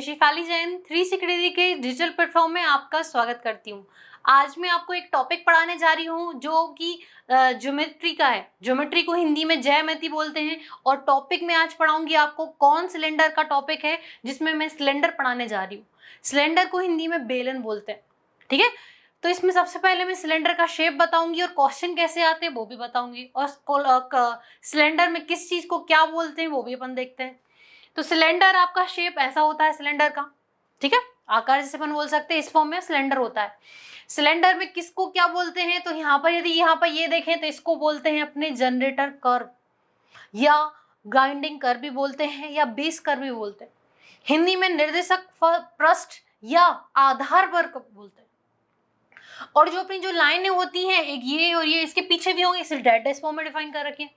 Shefali Jain 360 degree के digital platform में आपका स्वागत करती हूँ। आज मैं आपको एक टॉपिक पढ़ाने जा रही हूँ जो कि ज्योमेट्री का है। ज्योमेट्री को हिंदी में ज्यामिति बोलते हैं और टॉपिक में आज पढ़ाऊंगी आपको कौन सिलेंडर का टॉपिक है जिसमें मैं सिलेंडर पढ़ाने जा रही हूँ। सिलेंडर को हिंदी में बेलन बोलते हैं, ठीक है। तो इसमें सबसे पहले मैं सिलेंडर का शेप बताऊंगी और क्वेश्चन कैसे आते हैं वो भी बताऊंगी, और सिलेंडर में किस चीज को क्या बोलते हैं वो भी अपन देखते हैं। तो सिलेंडर आपका शेप ऐसा होता है सिलेंडर का, ठीक है, आकार जैसे अपन बोल सकते हैं इस फॉर्म में सिलेंडर होता है। सिलेंडर में किसको क्या बोलते हैं, तो यहाँ पर यदि यहाँ पर ये देखें तो इसको बोलते हैं अपने जनरेटर कर्व या ग्राइंडिंग कर्व भी बोलते हैं या बेस कर्व भी बोलते हैं। हिंदी में निर्देशक पृष्ठ या आधार वर्ग बोलते हैं। और जो अपनी जो लाइनें होती हैं एक ये और ये इसके पीछे भी होंगे, इसे डेड फॉर्म में डिफाइन कर रखिए।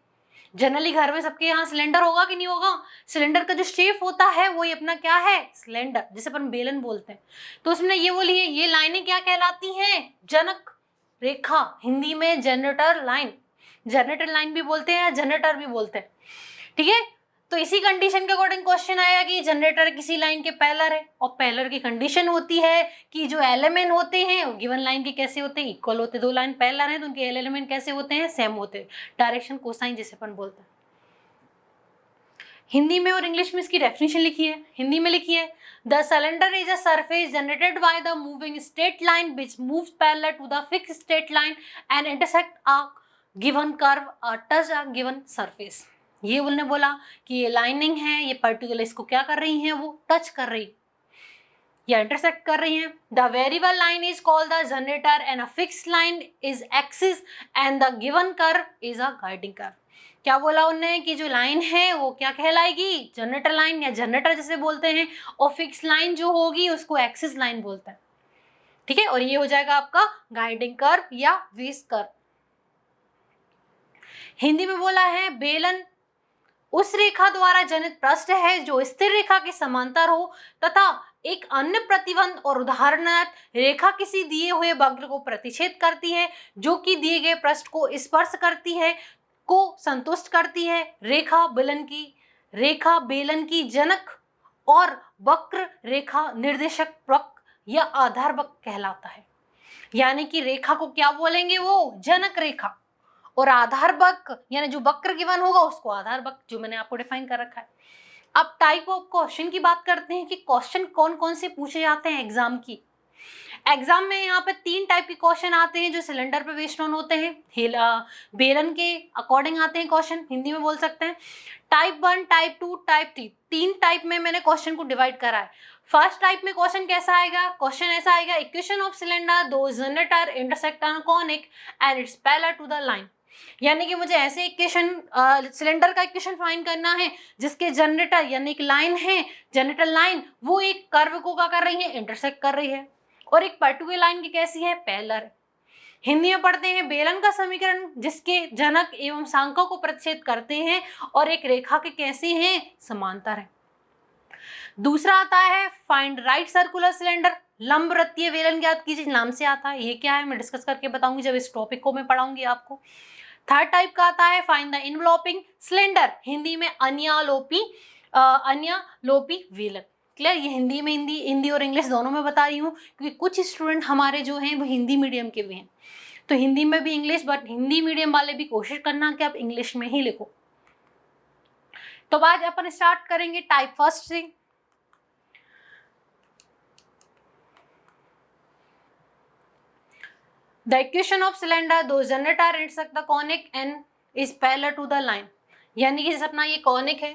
जनरली घर में सबके यहाँ सिलेंडर होगा कि नहीं होगा। सिलेंडर का जो शेप होता है वो ये अपना क्या है, सिलेंडर, जिसे अपन बेलन बोलते हैं। तो उसमें ये बोलिए ये लाइनें क्या कहलाती हैं, जनक रेखा, हिंदी में जनरेटर लाइन, जनरेटर लाइन भी बोलते हैं या जनरेटर भी बोलते हैं, ठीक है। तो इसी कंडीशन के अकॉर्डिंग क्वेश्चन आया कि जनरेटर किसी लाइन के पैरेलल है और पैरेलल की कंडीशन होती है कि जो एलिमेंट होते हैं वो गिवन लाइन के कैसे होते हैं, इक्वल होते हैं। दो लाइन पैरेलल है तो उनके एलिमेंट कैसे होते हैं, सेम होते हैं, डायरेक्शन कोसाइन जिसे अपन बोलते हैं। हिंदी में और इंग्लिश में इसकी डेफिनेशन लिखी है। हिंदी में लिखी है the cylinder is a surface generated by the moving straight line which moves parallel to the fixed straight line and intersect a given curve touch a given surface. ये उन्होंने बोला कि ये लाइनिंग है, ये पर्टिकुलर इसको क्या कर रही हैं, वो टच कर रही या इंटरसेक्ट कर रही हैं। The variable line is called the generator and a fixed line is axis and the given curve is a guiding curve. क्या बोला उन्होंने कि जो लाइन है वो क्या कहलाएगी, जनरेटर लाइन या जनरेटर जैसे बोलते हैं, और फिक्स लाइन जो होगी उसको एक्सिस लाइन बोलते हैं, ठीक है। और ये हो जाएगा आपका गाइडिंग कर्व या बेस कर्व। हिंदी में बोला है बेलन उस रेखा द्वारा जनित पृष्ठ है जो स्थिर रेखा के समांतर हो तथा एक अन्य प्रतिबंध और उदाहरणार्थ रेखा किसी दिए हुए वक्र को प्रतिच्छेद करती है जो कि दिए गए पृष्ठ को स्पर्श करती है, को संतुष्ट करती है। रेखा बेलन की जनक और वक्र रेखा निर्देशक वक्र या आधार वक्र कहलाता है। यानी कि रेखा को क्या बोलेंगे, वो जनक रेखा, और आधार वक्र यानी जो वक्र गिवन होगा उसको आधार वक्र, जो मैंने आपको डिफाइन कर रखा है। अब टाइप ऑफ क्वेश्चन की बात करते हैं कि क्वेश्चन कौन कौन से पूछे जाते हैं एग्जाम की। एग्जाम में यहाँ पे 3 टाइप के क्वेश्चन आते हैं जो सिलेंडर पे बेस्ड ऑन होते हैं, बेलन के अकॉर्डिंग आते हैं क्वेश्चन, हिंदी में बोल सकते हैं। टाइप 1, टाइप 2, टाइप 3, 3 टाइप में मैंने क्वेश्चन को डिवाइड करा है। फर्स्ट टाइप में क्वेश्चन कैसा आएगा, क्वेश्चन ऐसा आएगा इक्वेशन ऑफ सिलेंडर दो generator intersect on conic and its parallel to the line. यानी कि मुझे ऐसे इक्वेशन सिलेंडर का इक्वेशन फाइंड करना है जिसके जनरेटर यानी एक लाइन है, जनरेटर लाइन, वो एक कर्व को क्या कर रही है, इंटरसेक्ट कर रही है, और एक पर्टिकुलर लाइन की कैसी है, पैरेलल। हिंदी में पढ़ते हैं बेलन का समीकरण जिसके जनक एवं शाखाओं को प्रतिच्छेद करते हैं और एक रेखा के कैसे हैं, समांतर है। दूसरा आता है फाइंड राइट सर्कुलर सिलेंडर, लंब वृत्तीय बेलन ज्ञात कीजिए, नाम से आता है। ये क्या है मैं डिस्कस करके बताऊंगी जब इस टॉपिक को मैं पढ़ाऊंगी आपको। थर्ड टाइप का आता है फाइंड द इनवलॉपिंग सिलेंडर, हिंदी में अन्यालोपी बेलन। क्लियर, ये हिंदी और इंग्लिश दोनों में बता रही हूँ क्योंकि कुछ स्टूडेंट हमारे जो हैं वो हिंदी मीडियम के भी हैं, तो हिंदी में भी इंग्लिश, बट हिंदी मीडियम वाले भी कोशिश करना कि आप इंग्लिश में ही लिखो। तो आज अपन स्टार्ट करेंगे टाइप फर्स्ट से। The equation of cylinder दो generator intersect the conic and is parallel to the line। यानी कि जैसे अपना ये कॉनिक है,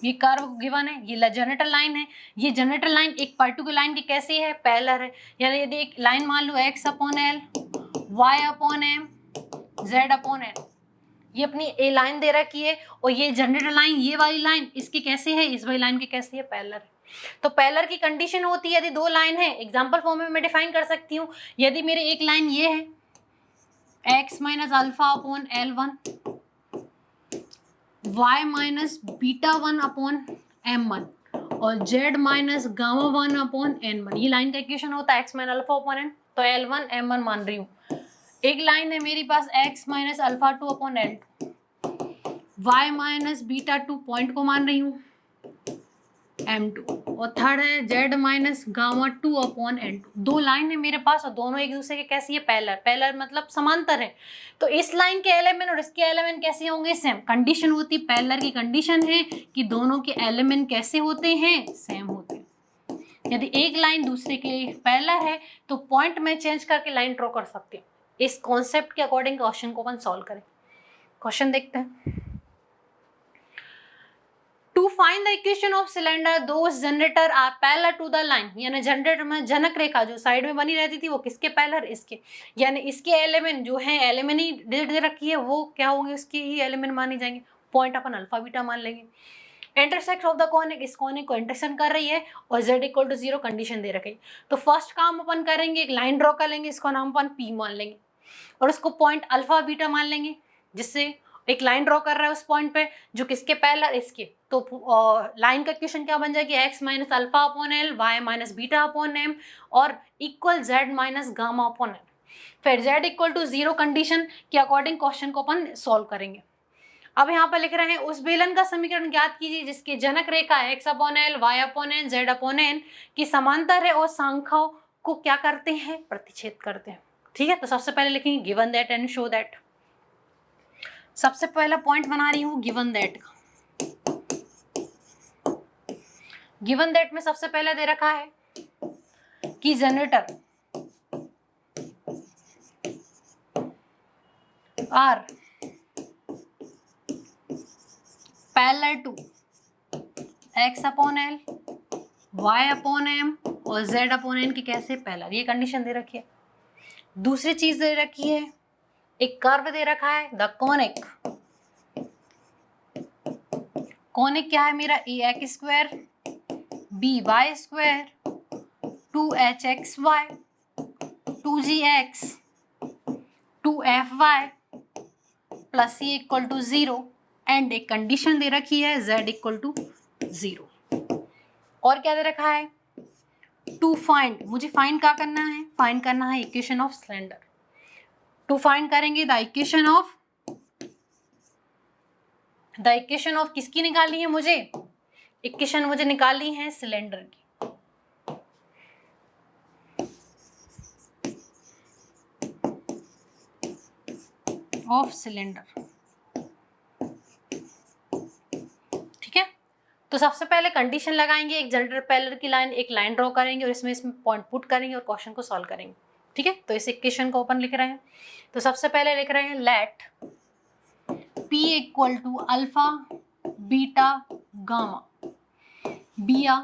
ये कर्व गिवन है, ये जनरेटर लाइन है, ये जनरेटर लाइन एक पर्टिकुलर लाइन की कैसी है, पैरेलल है। यानी यदि एक लाइन मान लो x upon L, y upon M, z upon N, ये अपनी ए लाइन दे रखी है और ये जनरेटर लाइन, ये वाली लाइन इसकी कैसी है, इस वाली लाइन की कैसी है, पैरेलल है। तो पैरेलल की कंडीशन होती है यदि दो लाइन है, एग्जांपल फॉर्म में मैं डिफाइन कर सकती हूँ। यदि मेरी एक लाइन ये है x minus alpha upon L1, y minus beta 1 upon M1 और z minus gamma 1 upon N1, ये लाइन का इक्वेशन होता है x minus alpha upon n, तो L1 M1 मान रही हूँ। एक लाइन है मेरे पास x minus alpha 2 upon L2, y minus beta 2 point को मान रही हूँ, m2 और थर्ड है z minus gamma 2 upon n2। दो लाइन है मेरे पास और दोनों एक दूसरे के कैसी है, पैरेलल। पैरेलल मतलब समांतर है। तो इस लाइन के एलिमेंट और इसके एलिमेंट कैसे होंगे, सेम। कंडीशन होती है पैरेलल की, कंडीशन है कि दोनों के एलिमेंट कैसे होते हैं, सेम होते हैं। यदि एक लाइन दूसरे के पैरेलल है तो पॉइंट में चेंज करके लाइन ड्रॉ कर सकते हैं। इस कॉन्सेप्ट के अकॉर्डिंग क्वेश्चन को अपन सॉल्व करें। क्वेश्चन देखते हैं। To find the equation of cylinder, those generator are parallel to the line। यानी जनरेटर में जनक रेखा जो साइड में बनी रहती थी वो किसके पैरेलल, इसके। यानी इसके एलिमेंट जो है, एलिमेंट ही दे रखी है, वो क्या होंगे, उसके ही एलिमेंट माने जाएंगे। पॉइंट अपन अल्फा बीटा मान लेंगे। इंटरसेक्ट ऑफ द कॉनिक, इस कॉनिक को इंटरसेक्ट कर रही है और z इक्वल टू 0 कंडीशन दे रखी। तो फर्स्ट काम अपन करेंगे, एक लाइन ड्रॉ कर लेंगे, इसको नाम अपन p मान लेंगे और उसको पॉइंट अल्फा बीटा मान लेंगे, जिससे एक लाइन ड्रॉ कर रहा है उस पॉइंट पे जो किसके पैरेलल, इसके। तो लाइन का इक्वेशन क्या बन जाएगी, x minus alpha upon L, y minus beta upon M और equal z minus gamma upon l. फिर z इक्वल टू 0 कंडीशन के अकॉर्डिंग क्वेश्चन को अपन सॉल्व करेंगे। अब यहाँ पर लिख रहे हैं उस बेलन का समीकरण ज्ञात कीजिए जिसकी जनक रेखा x upon L, y upon N, z upon N की समांतर है और शाखाओं को क्या करते हैं, प्रतिच्छेद करते हैं। ठीक है, तो सबसे पहले लिखेंगे given that and show that. सबसे पहला पॉइंट बना रही हूँ गिवन दैट का। गिवन दैट में सबसे पहले दे रखा है कि generator are parallel to x upon L, y upon M और z अपॉन एन की कैसे पैरेलल, ये कंडीशन दे रखी है। दूसरी चीज दे रखी है, एक कर्व दे रखा है द कॉनिक। कॉनिक क्या है मेरा, a x square b y square 2hxy 2gx 2fy plus c equal to 0 and एक कंडीशन दे रखी है z इक्वल टू 0। और क्या दे रखा है, टू फाइंड, मुझे फाइंड क्या करना है, फाइंड करना है equation of cylinder. To find करेंगे द इक्वेशन ऑफ किसकी निकालनी है मुझे, इक्वेशन मुझे निकालनी है सिलेंडर की। ऑफ सिलेंडर, ठीक है। तो सबसे पहले कंडीशन लगाएंगे, एक जनरेटर पैरेलल की लाइन, एक लाइन ड्रॉ करेंगे और इसमें पॉइंट पुट करेंगे और क्वेश्चन को सॉल्व करेंगे। ठीक है, तो इस इक्वेशन को अपन लिख रहे हैं। तो सबसे पहले लिख रहे हैं let p equal to alpha beta gamma be a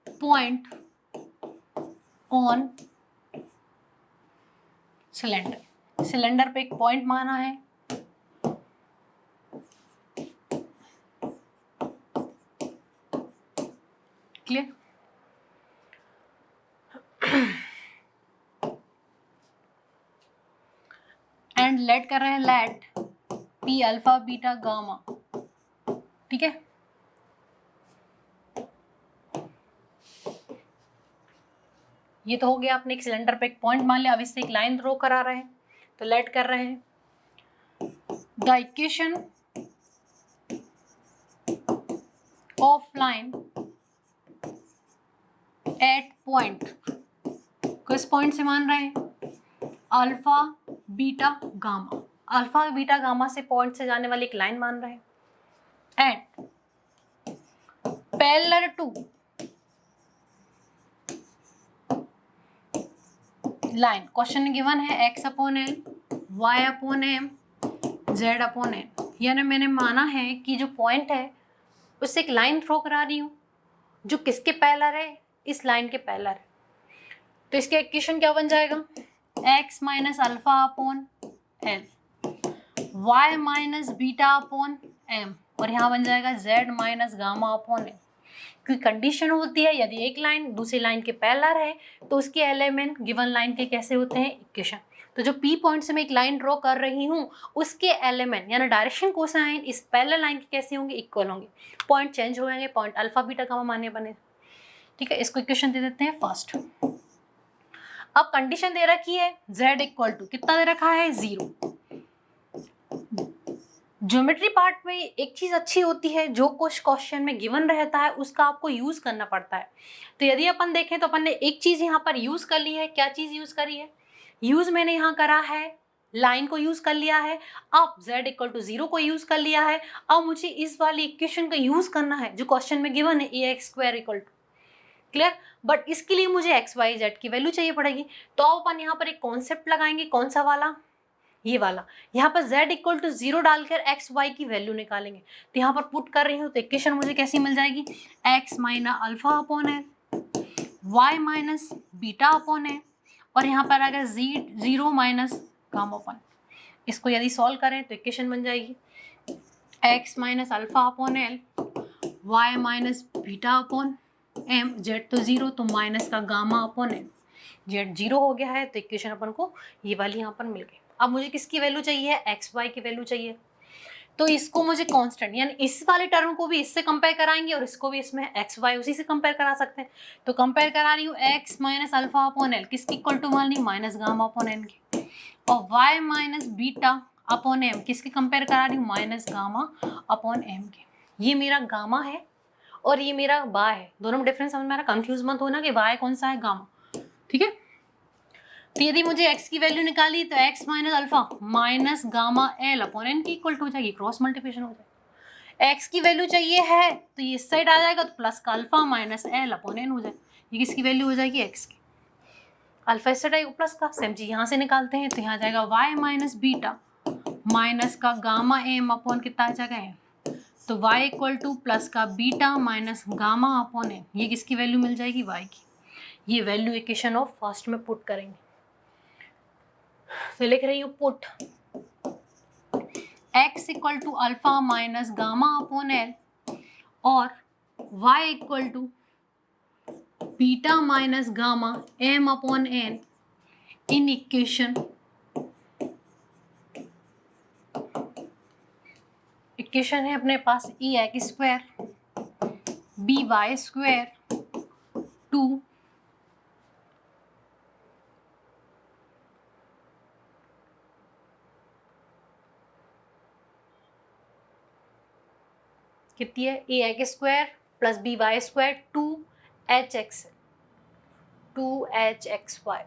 point on cylinder. Cylinder पे एक पॉइंट माना है, क्लियर। एंड लेट कर रहे हैं let p alpha beta gamma, ठीक है। ये तो हो गया, आपने एक सिलेंडर पे एक पॉइंट मान लिया। अब इससे एक लाइन ड्रॉ करा रहे हैं, तो लेट कर रहे हैं the equation of line at point, किस पॉइंट से मान रहे हैं, alpha beta gamma. Alpha beta gamma से पॉइंट से जाने वाली एक लाइन मान रहे हैं at parallel to line. Question given है x upon L, y upon M, z upon N. यानी मैंने माना है कि जो पॉइंट है उससे एक लाइन थ्रो करा रही हूँ जो किसके पैरेलल है, इस लाइन के पैरेलल है। तो इसका इक्वेशन क्या बन जाएगा, x minus alpha upon L, y minus beta upon M और यहाँ बन जाएगा z minus gamma upon M. क्योंकि कंडीशन होती है यदि एक लाइन दूसरी लाइन के पैरेलल है तो उसके एलिमेंट गिवन लाइन के कैसे होते हैं, इक्वेशन। तो जो P पॉइंट से मैं एक लाइन ड्रॉ कर रही हूँ उसके एलिमेंट यानी डायरेक्शन कोसाइन इस पैरेलल लाइन के कैसे होंगे, इक्वल होंगे। पॉइंट चेंज हो जाएंगे, पॉइंट अल्फा बीटा गामा माने बने। ठीक है, इसको इक्वेशन दे देते हैं फर्स्ट। अब कंडीशन दे रखी है z इक्वल टू कितना दे रखा है, 0। ज्योमेट्री पार्ट में एक चीज़ अच्छी होती है, जो कुछ क्वेश्चन में गिवन रहता है उसका आपको यूज़ करना पड़ता है। तो यदि अपन देखें तो अपन ने एक चीज़ यहाँ पर यूज़ कर ली है। क्या चीज़ यूज़ करी है? यूज़ मैंने यहाँ करा है, लाइन को यूज़ कर लिया है। अब z इक्वल टू 0 को यूज़ कर लिया है। अब मुझे इस वाली इक्वेशन का यूज़ करना है जो क्वेश्चन में गिवन है, ax² equal to, clear. But इसके लिए मुझे एक्स वाई जेड की वैल्यू चाहिए पड़ेगी। तो अब अपन यहाँ पर एक कॉन्सेप्ट लगाएंगे। कौन सा वाला? ये वाला। यहाँ पर z इक्वल टू 0 डालकर एक्स वाई की वैल्यू निकालेंगे। तो यहाँ पर पुट कर रही हूँ तो इक्वेशन मुझे कैसी मिल जाएगी? x minus alpha upon L, y minus beta upon L, और यहाँ पर आएगा जीरो माइनस गामा अपॉन। इसको यदि सॉल्व करें तो इक्वेशन बन जाएगी x minus alpha upon L, y minus beta upon M, Z तो 0 तो माइनस का गामा अपॉन एम। जेड 0 हो गया है तो इक्वेशन अपन को ये वाली यहाँ पर मिल गई। अब मुझे किसकी वैल्यू चाहिए? एक्स वाई की वैल्यू चाहिए। तो इसको मुझे कांस्टेंट, यानी इस वाले टर्म को भी इससे कंपेयर कराएंगे और इसको भी इसमें एक्स वाई उसी से कंपेयर करा सकते हैं। तो कंपेयर करा रही हूँ X minus alpha upon L, किसकी इक्वल टू मान ली? माइनस गामा अपॉन एन की। और Y minus beta upon M, किसकी कंपेयर करा रही हूँ? माइनस गामा अपॉन एम के। ये मेरा गामा है और ये मेरा वाई है। दोनों में डिफरेंस समझ में आ रहा? कंफ्यूज मत होना कि वाई कौन सा है, गामा, ठीक है। तो यदि मुझे x की वैल्यू निकाली तो x minus alpha minus gamma L upon N की इक्वल टू हो जाएगी, क्रॉस मल्टीप्लिकेशन हो जाएगी। x की वैल्यू चाहिए है तो ये इस साइड आ जाएगा तो प्लस का alpha minus L upon N हो जाएगा। ये किसकी वैल्यू हो जाएगी? x की। अल्फा इस साइड आएगा प्लस का, सेम चीज यहाँ से निकालते हैं तो यहाँ जाएगा y माइनस बीटा माइनस का गामा एम अपॉन कितना आ जाएगा? एम। तो y इक्वल टू प्लस का beta minus gamma upon M, ये किसकी वैल्यू मिल जाएगी? y की। ये वैल्यू इक्वेशन ऑफ फर्स्ट में पुट करेंगे। तो लिख रही हूँ put x equal to alpha minus gamma upon L और y equal to beta minus gamma M upon N in equation है अपने पास ई x square b y square two कितनी है? A x square plus b y square two h x y,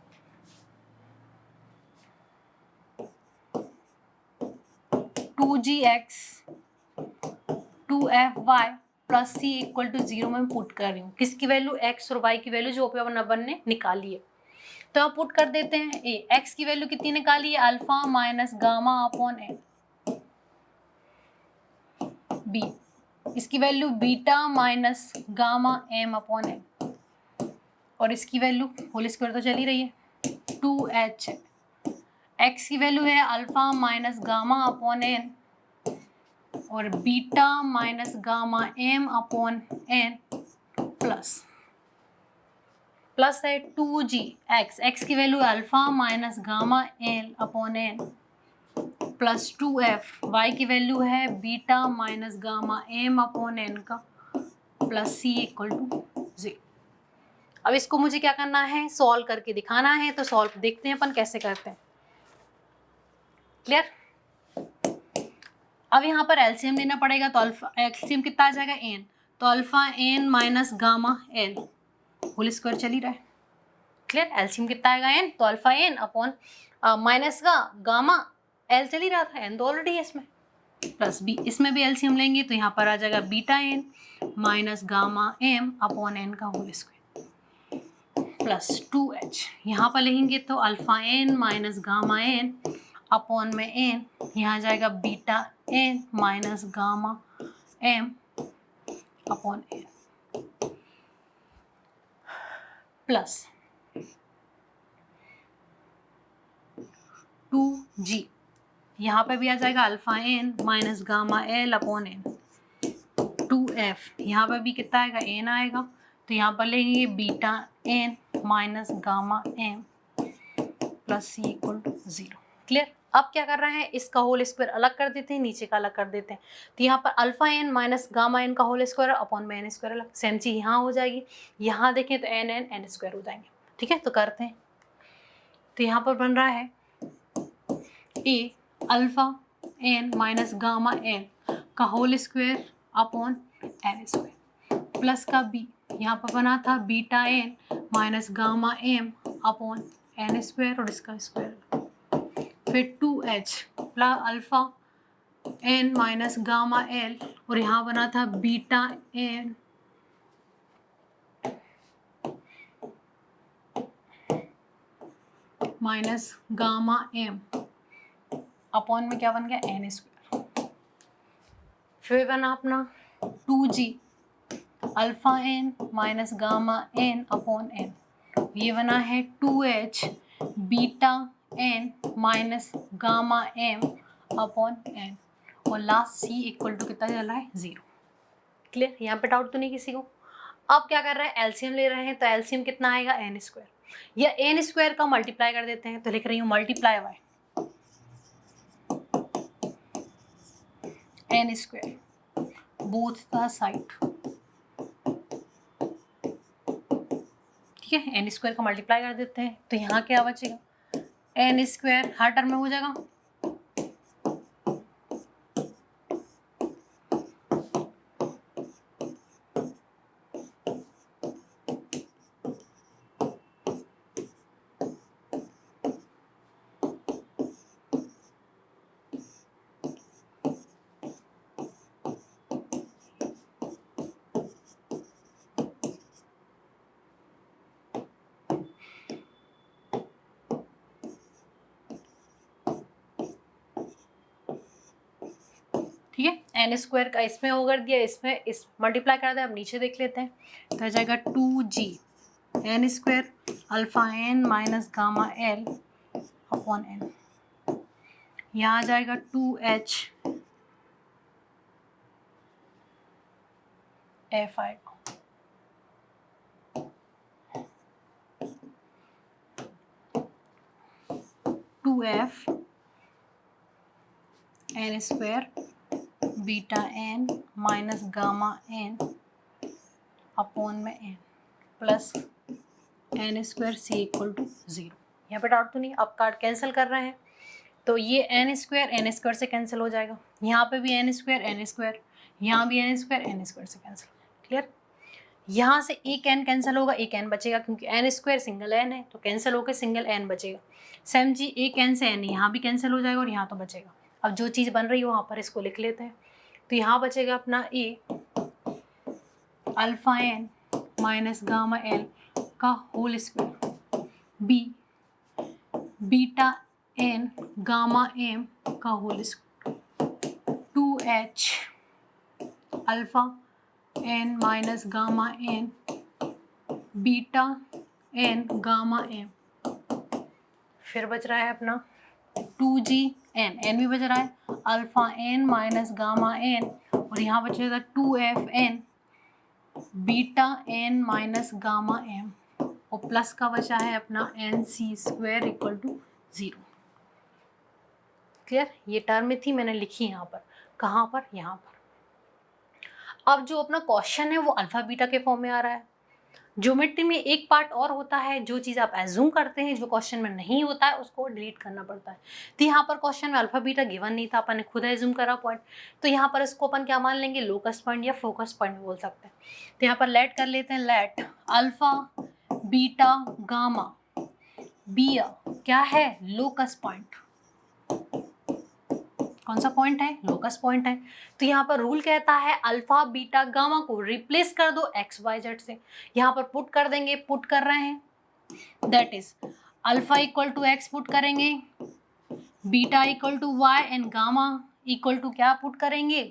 two g x two f y plus C equal to 0 में put कर रही हूँ। किसकी वैल्यू? x और y की value जो अपन ने निकाली है। तो अब पुट कर देते हैं। ए x की वैल्यू कितनी निकाली है? Alpha minus gamma upon n. B इसकी value beta minus gamma M upon N, और इसकी वैल्यू होल स्क्वायर तो चल ही रही है 2h। x की वैल्यू है alpha minus gamma upon N और beta minus gamma M upon N plus है 2g x की value alpha minus gamma L upon N plus 2f, y की वैल्यू है beta minus gamma M upon N का plus c equal to 0। अब इसको मुझे क्या करना है? सॉल्व करके दिखाना है। तो सॉल्व देखते हैं अपन कैसे करते हैं। क्लियर? अब यहाँ पर एलसीएम लेना पड़ेगा। तो अल्फा एलसीएम कितना आ जाएगा? एन। तो alpha N minus gamma L whole square चल ही रहा है। क्लियर? एलसीएम कितना आएगा? एन। तो अल्फा एन अपॉन माइनस का गामा एल चल ही रहा था, एन तो ऑलरेडी है इसमें, प्लस बी, इसमें भी एलसीएम लेंगे तो यहाँ पर आ जाएगा beta N minus gamma M upon N का होल स्क्वायर प्लस 2h। यहाँ पर लेंगे तो alpha N minus gamma N upon में एन, यहाँ जाएगा beta N minus gamma M upon N plus 2g। यहाँ पे भी आ जाएगा alpha N minus gamma L upon N 2f। यहाँ पर भी कितना आएगा? एन आएगा। तो यहाँ पर लेंगे beta N minus gamma M plus C equal to 0। Clear? अब क्या कर रहे हैं? इसका होल स्क्वायर अलग कर देते हैं, नीचे का अलग कर देते हैं। तो यहाँ पर alpha N minus gamma N का होल स्क्वायर अपॉन में एन स्क्वायर अलग, सेम चीज यहाँ हो जाएगी। यहाँ देखें तो एन एन एन स्क्वायर हो जाएंगे। ठीक है, तो करते हैं। तो यहाँ पर बन रहा है a alpha N minus gamma N का whole square upon n square plus का बी यहाँ पर बना था beta N minus gamma M upon n square और इसका स्क्वायर, फिर 2h plus alpha N minus gamma l और यहाँ बना था beta N minus gamma M upon में क्या बन गया एन स्क्वायर, फिर बना अपना 2g alpha N minus gamma N upon N, ये बना है 2h beta N minus gamma M upon N और लास्ट c इक्वल टू कितना चल रहा है 0। क्लियर, यहाँ पे डाउट तो नहीं किसी को। अब क्या कर रहे हैं, एलसीएम ले रहे हैं, तो एलसीएम कितना आएगा एन स्क्वायर, या एन स्क्वायर का मल्टीप्लाई कर देते हैं, तो लिख रही हूँ multiply by N square both the side. ठीक है, एन स्क्वायर का मल्टीप्लाई कर देते हैं, तो यहाँ क्या बचेगा एन स्क्वायर हर टर्म में हो जाएगा, ठीक है। एन स्क्वायर का इसमें वो कर दिया, इसमें इस मल्टीप्लाई कर दिया। अब नीचे देख लेते हैं, तो आ जाएगा 2g n square alpha N minus gamma L upon n, यहाँ आ जाएगा 2h एफ आएगा, two f n square beta N minus gamma N upon में n plus n square c equal to 0। यहाँ पे डाउट तो नहीं। अब कार्ड कैंसिल कर रहे हैं, तो ये एन स्क्वायर से कैंसिल हो जाएगा, यहाँ पे भी एन स्क्वायर, यहाँ भी एन स्क्वायर से कैंसिल। क्लियर, यहाँ से एक एन कैंसिल होगा, एक एन बचेगा, क्योंकि एन स्क्वायर सिंगल एन है, तो कैंसिल होकर सिंगल एन बचेगा। सेम जी एक एन से एन यहाँ भी कैंसिल हो जाएगा और यहाँ तो बचेगा। अब जो चीज़ बन रही है वहाँ पर इसको लिख लेते हैं, तो यहाँ बचेगा अपना a alpha N minus gamma l का whole square, b beta n gamma m का whole square, 2h alpha N minus gamma n beta n gamma m, फिर बच रहा है अपना 2g एन भी बच रहा है alpha N minus gamma N और यहाँ बचेगा 2f N beta N minus gamma M और प्लस का बचा है अपना N C square equal to 0। Clear, ये टर्म में थी, मैंने लिखी यहाँ पर, कहाँ पर, यहाँ पर। अब जो अपना क्वेश्चन है वो अल्फा बीटा के फॉर्म में आ रहा है। ज्योमेट्री में एक पार्ट और होता है, जो चीज़ आप एज्यूम करते हैं जो क्वेश्चन में नहीं होता है उसको डिलीट करना पड़ता है। तो यहाँ पर क्वेश्चन में अल्फा बीटा गिवन नहीं था, अपन ने खुद एज्यूम करा पॉइंट, तो यहाँ पर इसको अपन क्या मान लेंगे, लोकस पॉइंट या फोकस पॉइंट बोल सकते हैं। तो यहाँ पर लेट कर लेते हैं, let alpha beta gamma be क्या है, लोकस पॉइंट। कौन सा पॉइंट है, लोकस पॉइंट है। तो यहाँ पर रूल कहता है अल्फा बीटा गामा को रिप्लेस कर दो एक्स वाई जेड से, यहाँ पर पुट कर देंगे, पुट कर रहे हैं, that is alpha equal to x put करेंगे, beta equal to y and gamma equal to क्या पुट करेंगे,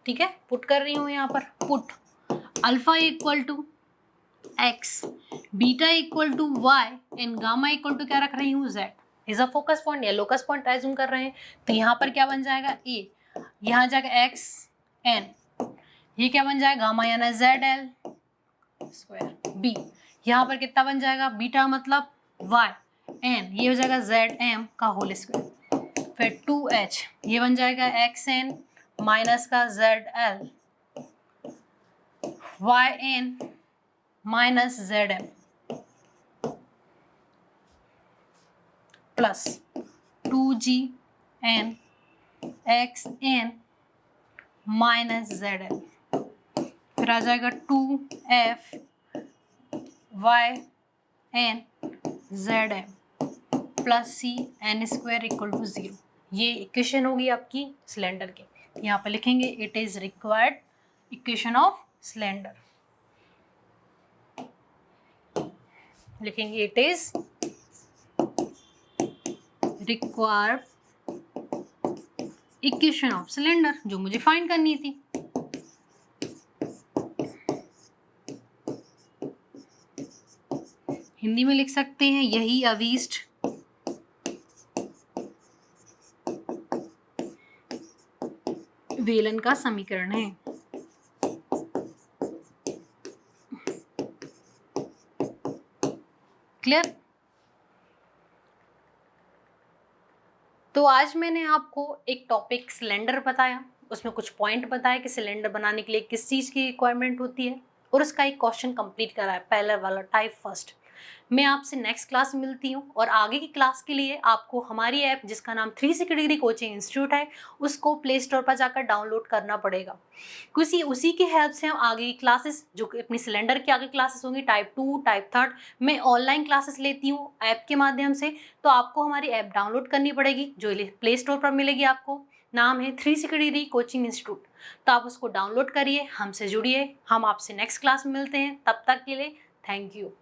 ठीक है, पुट कर रही हूँ यहाँ पर, put alpha equal to x beta equal to y and gamma equal to क्या रख रही हूँ z, is a focus point या लोकस पॉइंट एज्यूम कर रहे हैं। तो यहाँ पर क्या बन जाएगा, ए यहाँ जाएगा एक्स एन, ये क्या बन जाएगा गामा यानी जेड एल स्क्वायर, बी यहाँ पर कितना बन जाएगा, बीटा मतलब वाई एन, ये हो जाएगा जेड एम का होल स्क्वायर, फिर 2h ये बन जाएगा एक्स एन माइनस का Z L Y N minus Z M plus 2gn xn minus zn, फिर आ जाएगा 2f yn zm plus C N square equal to 0। ये इक्वेशन होगी आपकी सिलेंडर के। यहाँ पे लिखेंगे it is required equation of cylinder, लिखेंगे it is required equation of cylinder, जो मुझे फाइंड करनी थी। हिंदी में लिख सकते हैं यही अभीष्ट वेलन का समीकरण है। क्लियर? तो आज मैंने आपको एक टॉपिक सिलेंडर बताया, उसमें कुछ पॉइंट बताया कि सिलेंडर बनाने के लिए किस चीज़ की रिक्वायरमेंट होती है, और उसका एक क्वेश्चन कंप्लीट करा है, पहला वाला टाइप फर्स्ट। मैं आपसे नेक्स्ट क्लास में मिलती हूँ, और आगे की क्लास के लिए आपको हमारी ऐप जिसका नाम 360 डिग्री कोचिंग इंस्टीट्यूट है उसको प्ले स्टोर पर जाकर डाउनलोड करना पड़ेगा, क्योंकि उसी की हेल्प से हम आगे की क्लासेस जो अपनी सिलेंडर की आगे क्लासेस होंगी टाइप 2 टाइप 3 मैं ऑनलाइन क्लासेस लेती हूँ ऐप के माध्यम से। तो आपको हमारी ऐप डाउनलोड करनी पड़ेगी जो प्ले स्टोर पर मिलेगी, आपको नाम है 360 डिग्री कोचिंग इंस्टीट्यूट। तो आप उसको डाउनलोड करिए, हमसे जुड़िए, हम आपसे नेक्स्ट क्लास में मिलते हैं। तब तक के लिए थैंक यू।